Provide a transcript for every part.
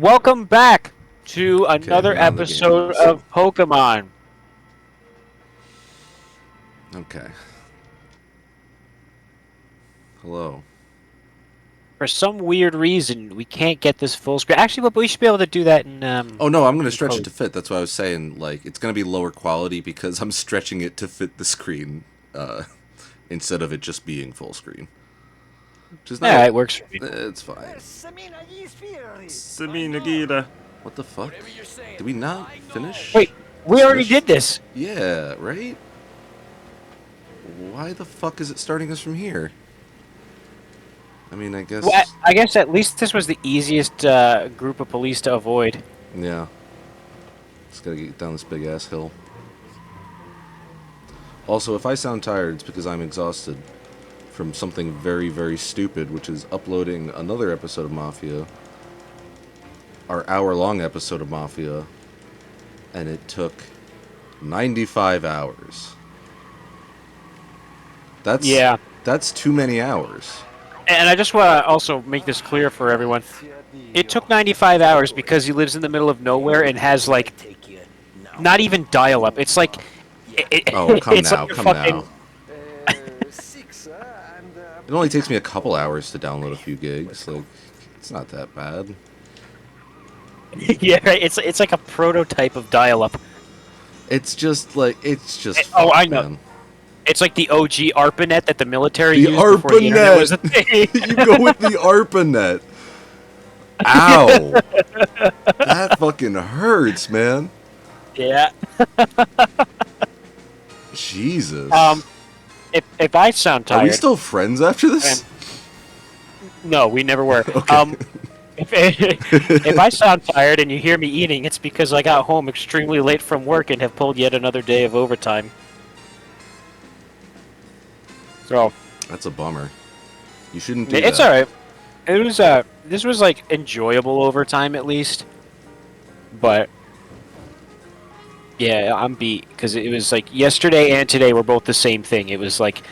Welcome back to Okay, another now the game episode loads. of Pokemon. Okay. Hello. For some weird reason, we can't get this full screen. Actually, but we should be able to do that Oh no, I'm gonna in stretch it post. to fit. That's why I was saying, like, it's gonna be lower quality because I'm stretching it to fit the screen, uh, instead of it just being full screen. Which is Yeah, not. it works for me. It's fine. Seminagira. What the fuck? Did we not finish? Wait, we already Swish? did this. Yeah, right? Why the fuck is it starting us from here? I mean, I Well, guess. I guess at least this was the easiest group of police to avoid. Yeah. Just gotta get down this big ass hill. Also, if I sound tired, it's because I'm exhausted from something very, very stupid, which is uploading another episode of Mafia, our hour-long episode of Mafia, and it took 95 hours. Yeah, That's too many hours. and I just want to also make this clear for everyone. It took 95 hours because he lives in the middle of nowhere and has like not even dial-up. It's like Oh, come it's like now, you're come now. fucking. It only takes me a couple hours to download a few gigs. Like, it's not that bad. Yeah, right. It's like a prototype of dial-up. It's just like Oh, I fucked, know. man. It's like the OG ARPANET that the military The used before the internet was a ARPANET! thing. You go with the ARPANET. Ow! That fucking hurts, man. Yeah. Jesus. If I sound Are we tired, still friends after this? no, we never were. Okay. If I sound tired and you hear me eating, it's because I got home extremely late from work and have pulled yet another day of overtime. So That's a bummer. You shouldn't do it's that. all right. It was this was like enjoyable overtime at least, but yeah, I'm beat because it was like yesterday and today were both the same thing. It was like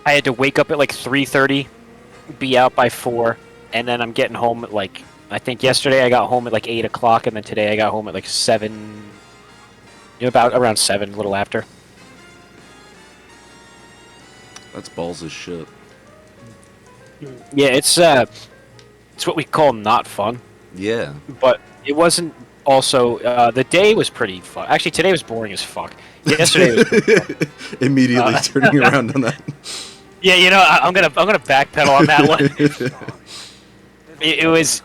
I had to wake up at like 3:30, be out by 4, and then I'm getting home at like I think yesterday I got home at like 8 o'clock, and then today I got home at like 7, about around 7, a little after. That's balls as shit. Yeah, it's what we call not fun, Yeah. but it wasn't. Also, the day was pretty fun. Actually, today was boring as fuck. Yesterday was pretty fun. Immediately turning around on that. Yeah, I'm gonna backpedal on that one. It was.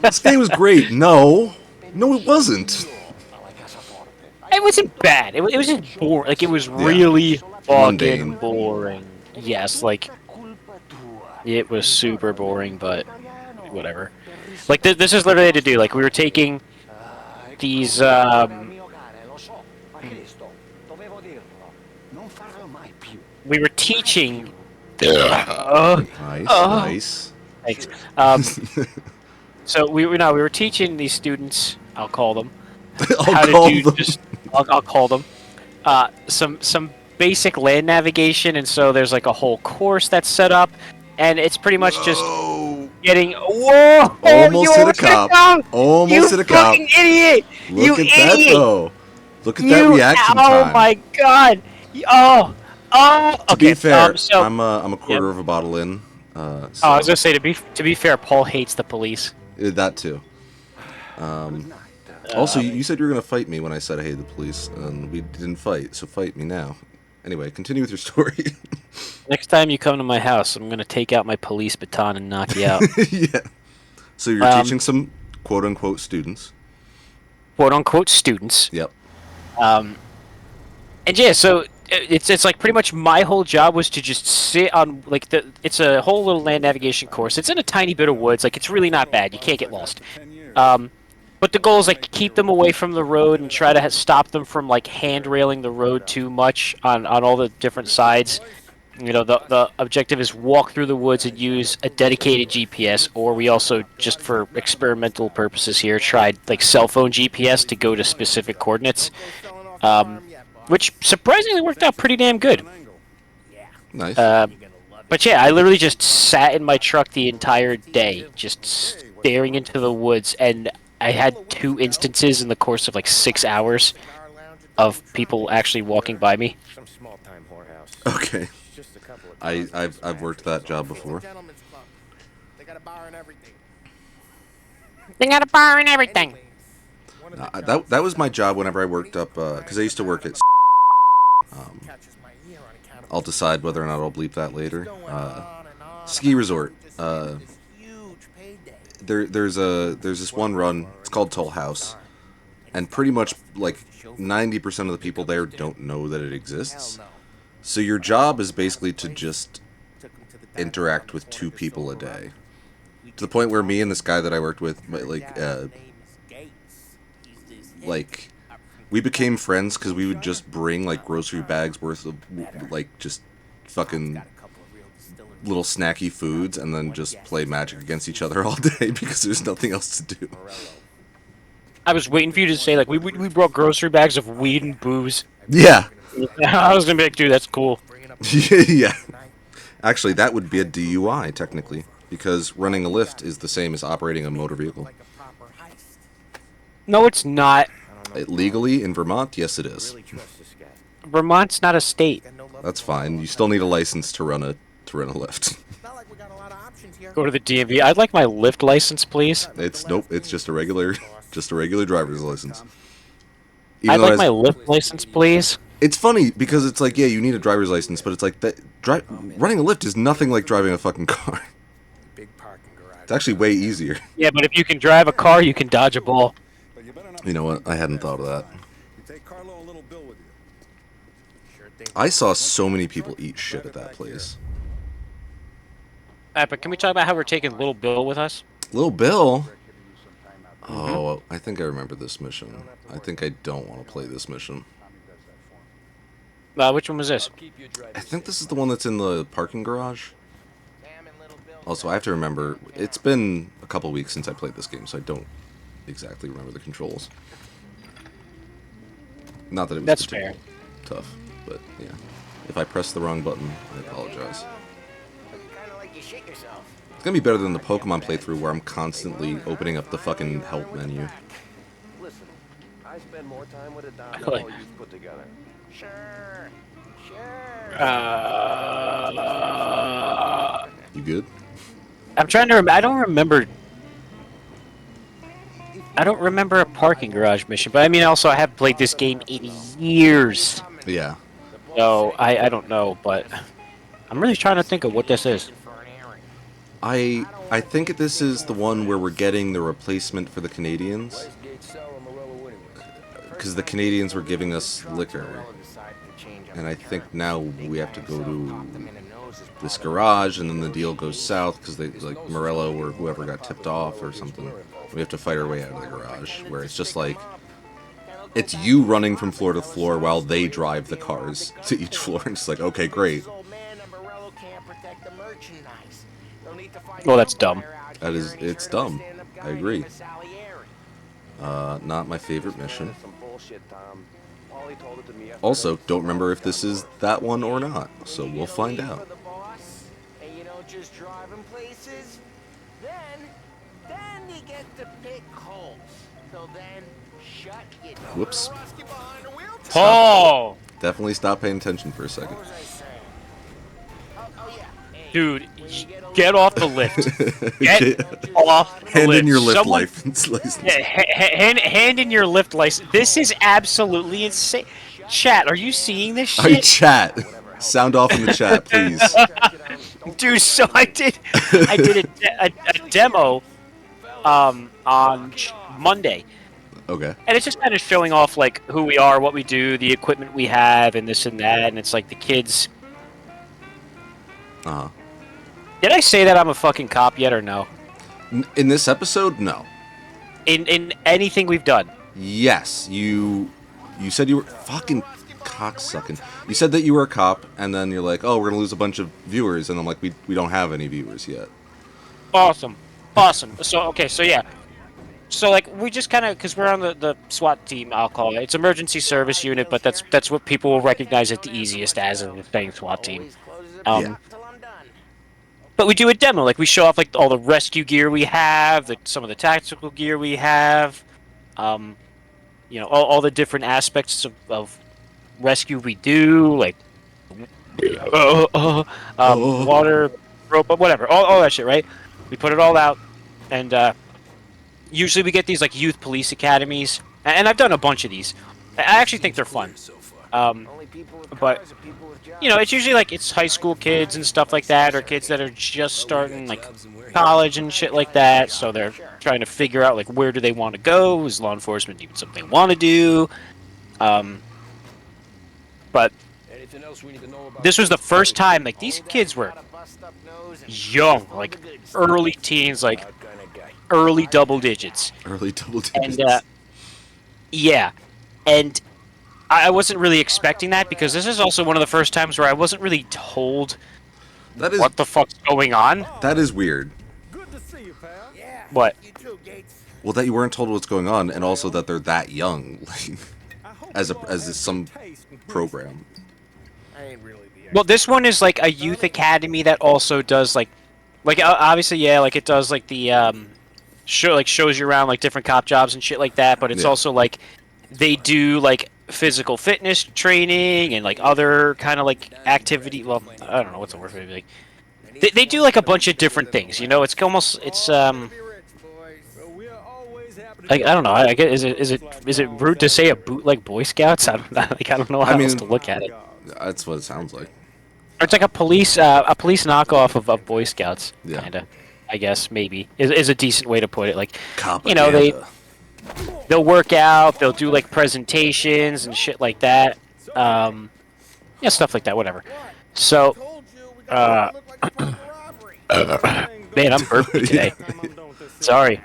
This game was great. No. No, it wasn't. It wasn't bad. It was just boring. Like, it was Yeah. really fucking Mundane. boring. Yes, like, it was super boring, but whatever. Like, this is literally to do. Like, we were taking these, we were teaching. Nice, nice. Thanks. So we were teaching these students. I'll call them. I'll call them. I'll call them some basic land navigation, and so there's like a whole course that's set up, and it's pretty much just Whoa. getting whoa. Almost You hit a cop. down! Almost You hit a cop. fucking idiot! Look You at that idiot! though. Look at that You reaction oh time. my god! Oh. To Okay. be fair, So I'm a quarter of a bottle in. So I was gonna say to be fair, Paul hates the police. that too. Also, you said you were gonna fight me when I said I hated the police, and we didn't fight. So fight me now. Anyway, continue with your story. Next time you come to my house, I'm gonna take out my police baton and knock you out. Yeah. So you're teaching some quote unquote students. Quote unquote students. Yep. And yeah, so it's like pretty much my whole job was to just sit on like it's a whole little land navigation course. It's in a tiny bit of woods, like it's really not bad. You can't get lost. But the goal is like keep them away from the road and try to stop them from like hand railing the road too much on all the different sides. The objective is walk through the woods and use a dedicated GPS, or we also, just for experimental purposes here, tried like cell phone GPS to go to specific coordinates, which surprisingly worked out pretty damn good. Nice. But yeah, I literally just sat in my truck the entire day, just staring into the woods, and I had 2 instances in the course of like 6 hours of people actually walking by me. Some small time whorehouse. Okay. Just a couple of I've worked that job before. They got a bar and everything. They got a bar and everything. That was my job whenever I worked up because I used to work at. I'll decide whether or not I'll bleep that later. Ski resort. There's this one run. It's called Toll House, and pretty much like 90% of the people there don't know that it exists. So your job is basically to just interact with 2 people a day, to the point where me and this guy that I worked with, like we became friends because we would just bring like grocery bags worth of like just fucking little snacky foods and then just play Magic against each other all day because there's nothing else to do. I was waiting for you to say like we brought grocery bags of weed and booze. Yeah. I was gonna be like, dude, that's cool. Yeah. Actually, that would be a DUI technically because running a lift is the same as operating a motor vehicle. No, it's not. Legally in Vermont, yes, it is. Vermont's not a state. That's fine. You still need a license to run a lift. Go to the DMV. I'd like my lift license, please. It's nope. It's just a regular driver's license. I'd like my lift license, please. It's funny because it's like, yeah, you need a driver's license, but it's like that. Running a lift is nothing like driving a fucking car. It's actually way easier. Yeah, but if you can drive a car, you can dodge a ball. You know what? I hadn't thought of that. I saw so many people eat shit at that place. Alright, but can we talk about how we're taking Little Bill with us? Little Bill? Oh, I think I remember this mission. I think I don't want to play this mission. Which one was this? I think this is the one that's in the parking garage. Also, I have to remember, it's been a couple weeks since I played this game, so I don't exactly remember the controls. Not that it was That's fair. Tough, but yeah. If I press the wrong button, I apologize. It's gonna be better than the Pokemon playthrough where I'm constantly opening up the fucking help menu. Listen, I spend more time with a dime than all you've put together. Sure. You good? I'm trying to I don't remember a parking garage mission, but I mean, also I haven't played this game in years. Yeah. So I don't know, but I'm really trying to think of what this is. I think this is the one where we're getting the replacement for the Canadians. Because the Canadians were giving us liquor. And I think now we have to go to this garage, and then the deal goes south because they, like, Morello or whoever got tipped off or something. We have to fight our way out of the garage, where it's just like, it's you running from floor to floor while they drive the cars to each floor. And it's like, okay, great. Well, that's dumb. It's dumb. I agree. Not my favorite mission. Also, don't remember if this is that one or not, so we'll find out. Whoops. Paul! Definitely stop paying attention for a second. Dude, get off the lift. Get off the Hand lift. in your lift Someone- license. Yeah, hand in your lift license. This is absolutely insane. Chat, are you seeing this Hey, shit? chat. Sound off in the chat, please. Dude, so I did a demo on Monday. Okay. And it's just kind of showing off like who we are, what we do, the equipment we have, and this and that. And it's like the kids. Uh-huh. Did I say that I'm a fucking cop yet or no? In this episode, no. In anything we've done? Yes, you said you were fucking cocksucking. You said that you were a cop, and then you're like, oh, we're gonna lose a bunch of viewers, and I'm like, we don't have any viewers yet. Awesome. So okay, so yeah. So like we just kind of, because we're on the SWAT team, I'll call it. It's emergency service unit, but that's what people will recognize it the easiest as in the thing SWAT team. Yeah. But we do a demo, like we show off like all the rescue gear we have, some of the tactical gear we have, um, all the different aspects of rescue we do, like Oh, water, rope, whatever, all that shit, right? We put it all out, and usually we get these like youth police academies, and I've done a bunch of these. I actually think they're fun. Only people with But cars or people with jobs. it's usually like it's high school kids and stuff like that, or kids that are just starting like college and shit like that. So they're trying to figure out like where do they want to go? Is law enforcement even something they want to do? But Anything else we need to know about this was the first time like these kids were young, like early teens, like early double digits, early double and digits. yeah, and I wasn't really expecting that because this is also one of the first times where I wasn't really told That is what the fuck's going on. that is weird. Good to see you, pal. Yeah. What? You too, Gates. Well, that you weren't told what's going on, and also that they're that young, like, as some program. I ain't really the Well, this one is like a youth academy that also does like obviously yeah, like it does like the shows you around like different cop jobs and shit like that. But it's Yeah. also like they do like physical fitness training and like other kind of like activity. Well, I don't know what's the word for it. Like they do like a bunch of different things. It's almost like I don't know. I guess is it rude to say a bootleg Boy Scouts? I don't know. Like I don't know how else to look at it. That's what it sounds like. Or it's like a police knockoff of Boy Scouts, Yeah. kinda. I guess maybe is a decent way to put it. Like Propaganda. they'll work out, they'll do like presentations and shit like that. Yeah, stuff like that. Whatever. So, man, I'm burping today. Sorry.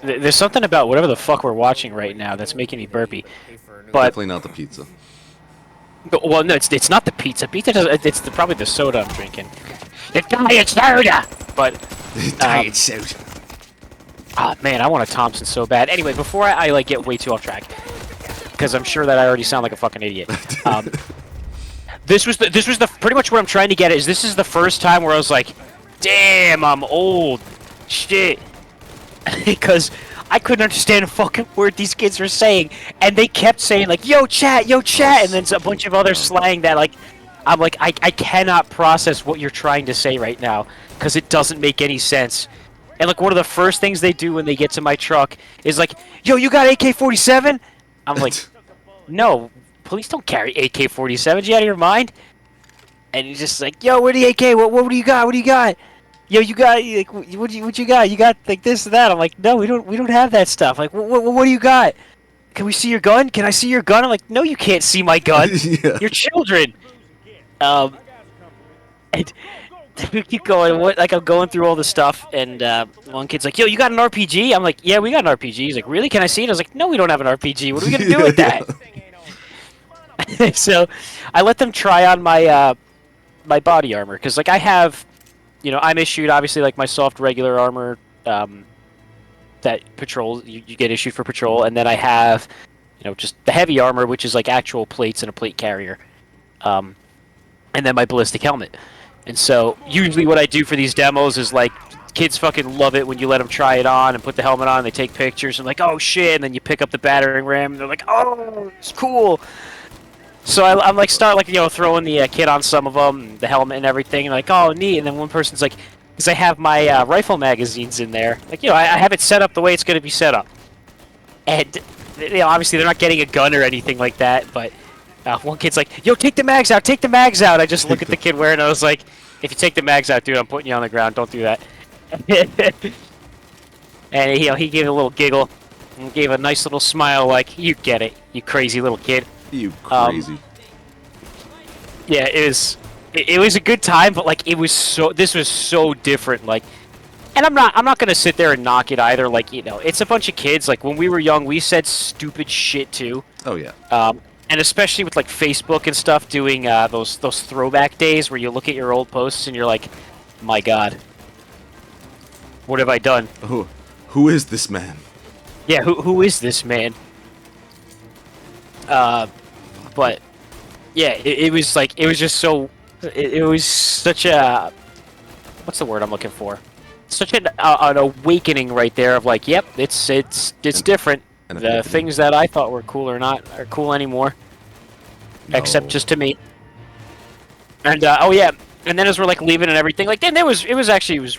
There's something about whatever the fuck we're watching right now that's making me burpy. But Definitely not the pizza. well, no, it's not the pizza. Pizza does. It's probably the soda I'm drinking. It's diet soda. But Diet soda. oh man, I want a Thompson so bad. Anyway, before I like get way too off track, because I'm sure that I already sound like a fucking idiot. This was the pretty much what I'm trying to get at is this is the first time where I was like, damn, I'm old, shit, because I couldn't understand a fucking word these kids were saying, and they kept saying like, yo chat, and then a bunch of other slang that like, I'm like, I cannot process what you're trying to say right now, because it doesn't make any sense. And like one of the first things they do when they get to my truck is like, yo, you got AK-47? I'm like, no, police don't carry AK-47s. You out of your mind? And he's just like, yo, where the AK? What do you got? What do you got? Yo, you got like, what you got? You got like this and that. I'm like, no, we don't have that stuff. Like, what do you got? Can we see your gun? Can I see your gun? I'm like, no, you can't see my gun. Yeah. You're children. And we keep going. Like I'm going through all the stuff, and one kid's like, "Yo, you got an RPG?" I'm like, "Yeah, we got an RPG." He's like, "Really? Can I see it?" I was like, "No, we don't have an RPG. What are we gonna do with that?" So, I let them try on my my body armor because, like, I have, I'm issued obviously like my soft regular armor that patrol you get issued for patrol, and then I have, just the heavy armor, which is like actual plates and a plate carrier, and then my ballistic helmet. And so, usually what I do for these demos is, like, kids fucking love it when you let them try it on and put the helmet on, they take pictures, and like, oh shit, and then you pick up the battering ram, and they're like, oh, it's cool. So I'm like, throwing the kit on some of them, the helmet and everything, and like, oh, neat, and then one person's like, because I have my rifle magazines in there, like, I have it set up the way it's going to be set up. And, obviously they're not getting a gun or anything like that, but one kid's like, yo, take the mags out, take the mags out. I just look at the kid wearing it, I was like, if you take the mags out, dude, I'm putting you on the ground, don't do that. And he gave a little giggle, and gave a nice little smile like, you get it, you crazy little kid. You crazy. Yeah, it was a good time, but like this was so different, like, and I'm not gonna sit there and knock it either, like, it's a bunch of kids, like when we were young we said stupid shit too. Oh yeah. And especially with like Facebook and stuff doing those throwback days where you look at your old posts and you're like, my god, what have I done? Oh, who is this man? Yeah, who is this man? But yeah, it was like, it was just so, it was such a what's the word I'm looking for? Such an awakening right there of like, yep, it's different. an The epiphany. things that I thought were cool are cool anymore, except No. just to me. And oh yeah, and then as we're like leaving and everything, like then it was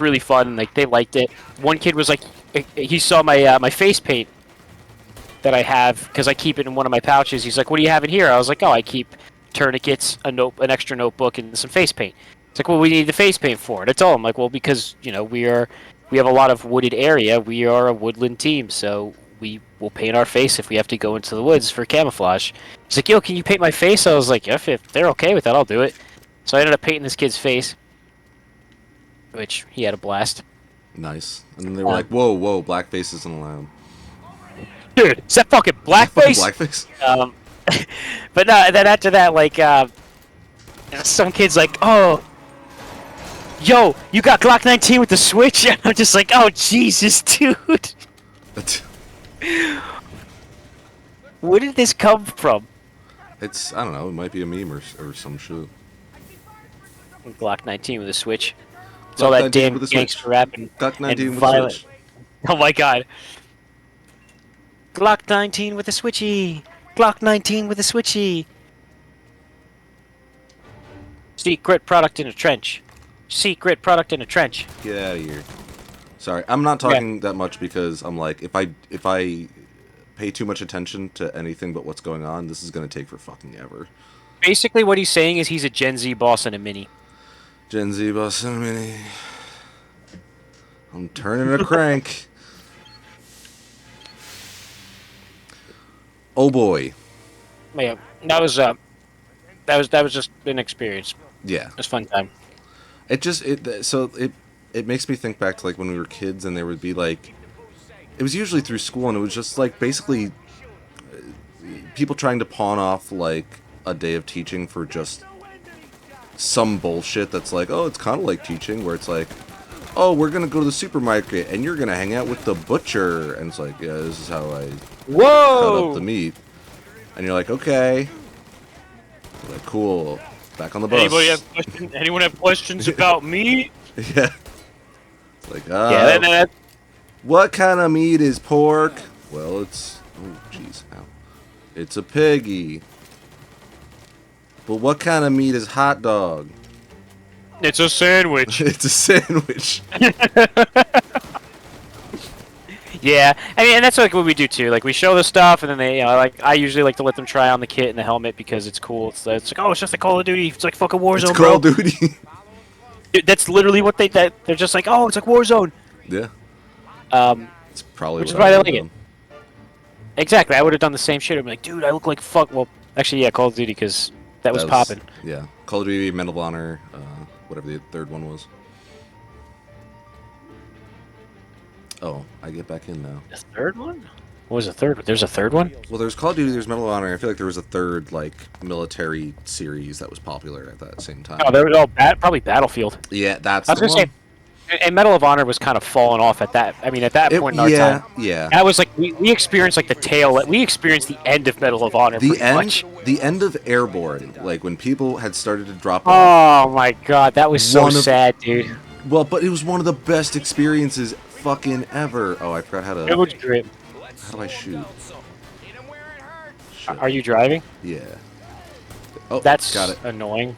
really fun. And, like they liked it. One kid was like, he saw my my face paint that I have because I keep it in one of my pouches. He's like, "What do you have in here?" I was like, "Oh, I keep tourniquets, an extra notebook, and some face paint." It's like, "Well, we need the face paint for it." I told him like, "Well, because we have a lot of wooded area. We are a woodland team, so we will paint our face if we have to go into the woods for camouflage." He's like, "Yo, can you paint my face?" I was like, if they're okay with that, I'll do it." So I ended up painting this kid's face, which he had a blast. Nice. And then they were like, "Whoa, whoa, blackface isn't allowed." Dude, is that fucking Fucking blackface? blackface. Um, but no, and then after that, like, some kid's like, "Oh, yo, you got Glock 19 with the Switch?" And I'm just like, "Oh, Jesus, dude. Where did this come from?" It's, I don't know, it might be a meme or some shit. Glock 19 with a Switch. It's Glock all that 19 damn with a gangster Switch. rap and Glock 19 with a violent. Switch. Oh my god. Glock 19 with a Switchy. Glock 19 with a Switchy. Secret product in a trench. Secret product in a trench. Get out of here. Sorry, I'm not talking that much because I'm like, if I pay too much attention to anything but what's going on, this is gonna take for fucking ever. Basically, what he's saying is he's a Gen Z boss in a mini. Gen Z bus and mini. I'm turning a crank. Oh boy. Yeah, that was just an experience. Yeah. It was a fun time. It makes me think back to like when we were kids and there would be like, it was usually through school and it was just like basically people trying to pawn off like a day of teaching for just some bullshit that's like, oh, it's kind of like teaching, where it's like, oh, we're gonna go to the supermarket and you're gonna hang out with the butcher, and it's like, yeah, this is how I cut up the meat, and you're like, okay, you're like, cool, back on the bus. Anyone have questions about meat? Yeah. It's like, Yeah, what kind of meat is pork? Well, it's, oh, jeez, ow. It's a piggy. But what kind of meat is hot dog? it's a sandwich. It's a sandwich. Yeah, I mean, and that's like what we do too. Like we show the stuff, and then they, like I usually like to let them try on the kit and the helmet because it's cool. It's like, oh, it's just a Call of Duty. It's like fucking Warzone, It's Call of bro. Duty. Dude, that's literally what they're just like, oh, it's like Warzone. Yeah. It's probably Which is what why I they would've like it. done. Exactly, I would have done the same shit. I'd be like, dude, I look like fuck. Well, actually, yeah, Call of Duty because that was popping. Yeah. Call of Duty, Medal of Honor, whatever the third one was. Oh, I get back in now. The third one? What was the third one? There's a third one? Well, there's Call of Duty, there's Medal of Honor. I feel like there was a third, like, military series that was popular at that same time. Oh, there was probably Battlefield. Yeah, that's I was the gonna one. say, and Medal of Honor was kind of falling off at that. I mean, at that point in our time, yeah. that was like we experienced like the tail. We experienced the end of Medal of Honor. The pretty end, much. the end of Airborne, like when people had started to drop off. Oh my god, that was so One of- sad, dude. Well, but it was one of the best experiences fucking ever. Oh, I forgot It was how great. do I shoot? Shit. Are you driving? Yeah. Oh, That's got it. annoying.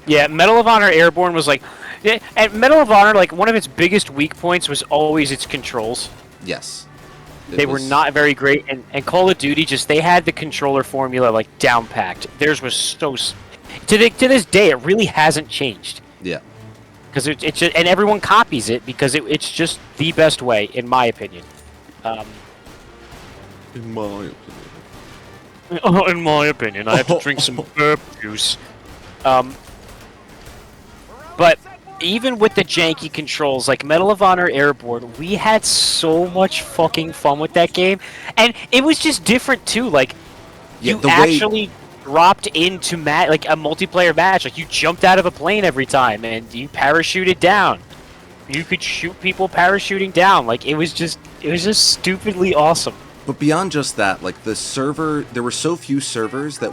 Yeah, Medal of Honor Airborne was like, yeah, and Medal of Honor, like one of its biggest weak points was always its controls. Yes. They were not very great, and Call of Duty they had the controller formula like down packed. Theirs was so to this day it really hasn't changed Yeah. because it's just, and everyone copies it because it's just the best way in my opinion. In my opinion. In my opinion, I have to drink some herb juice. But even with the janky controls, like Medal of Honor Airborne, we had so much fucking fun with that game, and it was just different too. Like Yeah, you the way- actually dropped into like a multiplayer match. Like you jumped out of a plane every time, and you parachuted down. You could shoot people parachuting down. Like it was just stupidly awesome. But beyond just that, like the server, there were so few servers that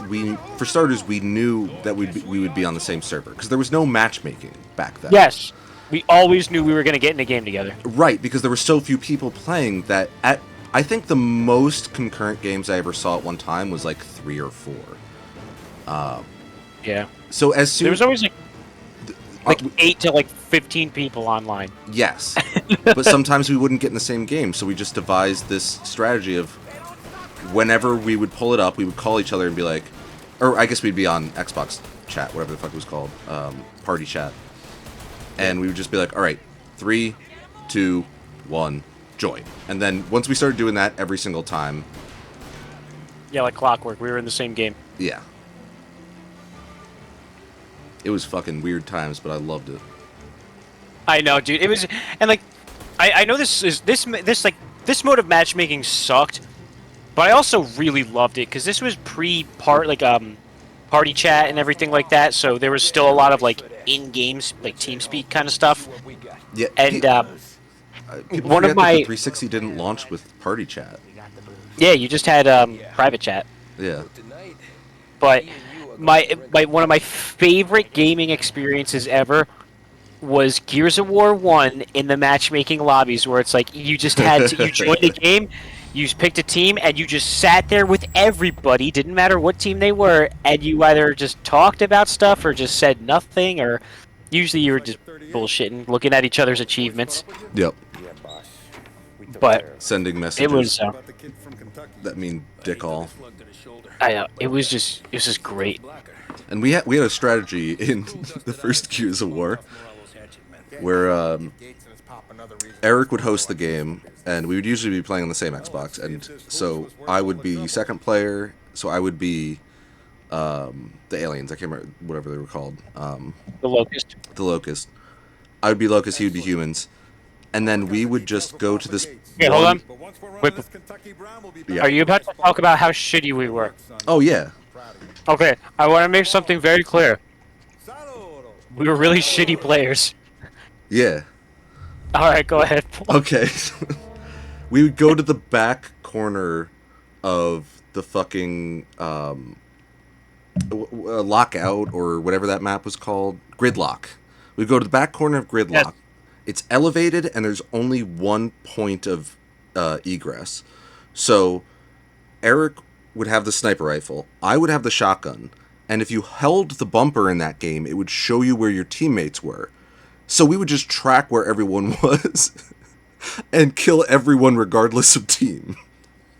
for starters, we knew that we would be on the same server because there was no matchmaking. back then. Yes. We always knew we were going to get in a game together. Right, because there were so few people playing that I think the most concurrent games I ever saw at one time was like 3 or 4. Yeah. So as soon There was always like 8 to like 15 people online. yes, but sometimes we wouldn't get in the same game, so we just devised this strategy of whenever we would pull it up, we would call each other and be like, or I guess we'd be on Xbox chat, whatever the fuck it was called, party chat, and we would just be like, all right, 3, 2, 1, join. And then once we started doing that every single time, Yeah, like clockwork. We were in the same game. yeah. It was fucking weird times, but I loved it. I know, dude. It was, and like, I know this mode of matchmaking sucked, but I also really loved it because this was party chat and everything like that. So there was still a lot of like in-game like TeamSpeak kind of stuff. Yeah, And people one of forget that my- the 360 didn't launch with party chat. yeah, you just had private chat. Yeah. But my one of my favorite gaming experiences ever was Gears of War 1 in the matchmaking lobbies, where it's like you just had to, you joined the game, you picked a team, and you just sat there with everybody, didn't matter what team they were, and you either just talked about stuff or just said nothing, or usually you were just bullshitting, looking at each other's achievements. Yep. Yeah, boss. We took But care of Sending it messages was, that mean dick all. I know, it was just great. And we had a strategy in the first Gears of War where Eric would host the game, and we would usually be playing on the same Xbox, and so I would be second player, so I would be the aliens, I can't remember whatever they were called, The Locust. the Locust. I would be Locust, he would be humans, and then we would just go to this... Okay, hold on. Wait, Yeah. are you about to talk about how shitty we were? Oh, yeah. Okay, I want to make something very clear. We were really shitty players. Yeah. Alright, go ahead. Okay. We would go to the back corner of the fucking lockout or whatever that map was called. Gridlock. We'd go to the back corner of Gridlock. Yes. It's elevated and there's only one point of egress. So Eric would have the sniper rifle. I would have the shotgun. And if you held the bumper in that game, it would show you where your teammates were. So we would just track where everyone was and kill everyone regardless of team.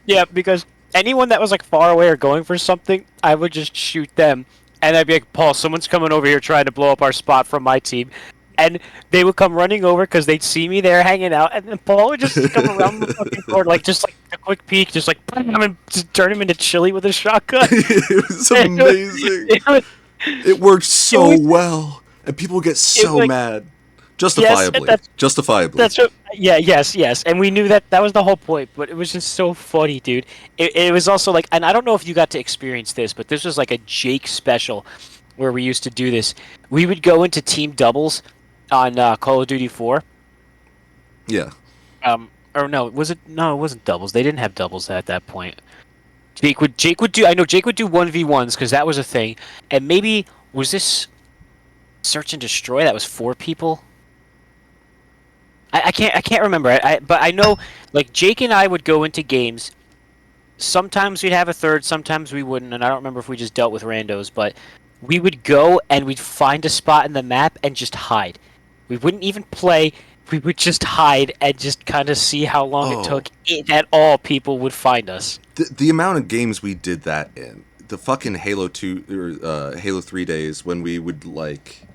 Yeah, because anyone that was like far away or going for something, I would just shoot them. And I'd be like, Paul, someone's coming over here trying to blow up our spot from my team. And they would come running over because they'd see me there hanging out. And then Paul would just come around the fucking corner, like just like a quick peek, just like bam, and just turn him into chili with a shotgun. It was amazing. It worked so well. And people get so like- mad. Justifiably. Justifiably. That's what, yeah, yes, and we knew that was the whole point. But it was just so funny, dude. It was also like, and I don't know if you got to experience this, but this was like a Jake special where we used to do this. We would go into team doubles on Call of Duty 4. Yeah. Or no, was it? No, it wasn't doubles. They didn't have doubles at that point. Jake would do. I know Jake would do 1v1s because that was a thing. And maybe was this Search and Destroy? That was 4 people. I can't remember. But I know like Jake and I would go into games. Sometimes we'd have a third, sometimes we wouldn't, and I don't remember if we just dealt with randos, but we would go and we'd find a spot in the map and just hide. We wouldn't even play. We would just hide and just kind of see how long it took that all people would find us. The amount of games we did that in. The fucking Halo 2 or Halo 3 days when we would like...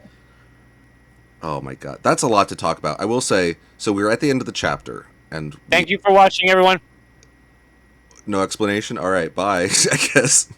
Oh my god. That's a lot to talk about. I will say, so we were at the end of the chapter, and... Thank you for watching, everyone. No explanation? Alright, bye, I guess.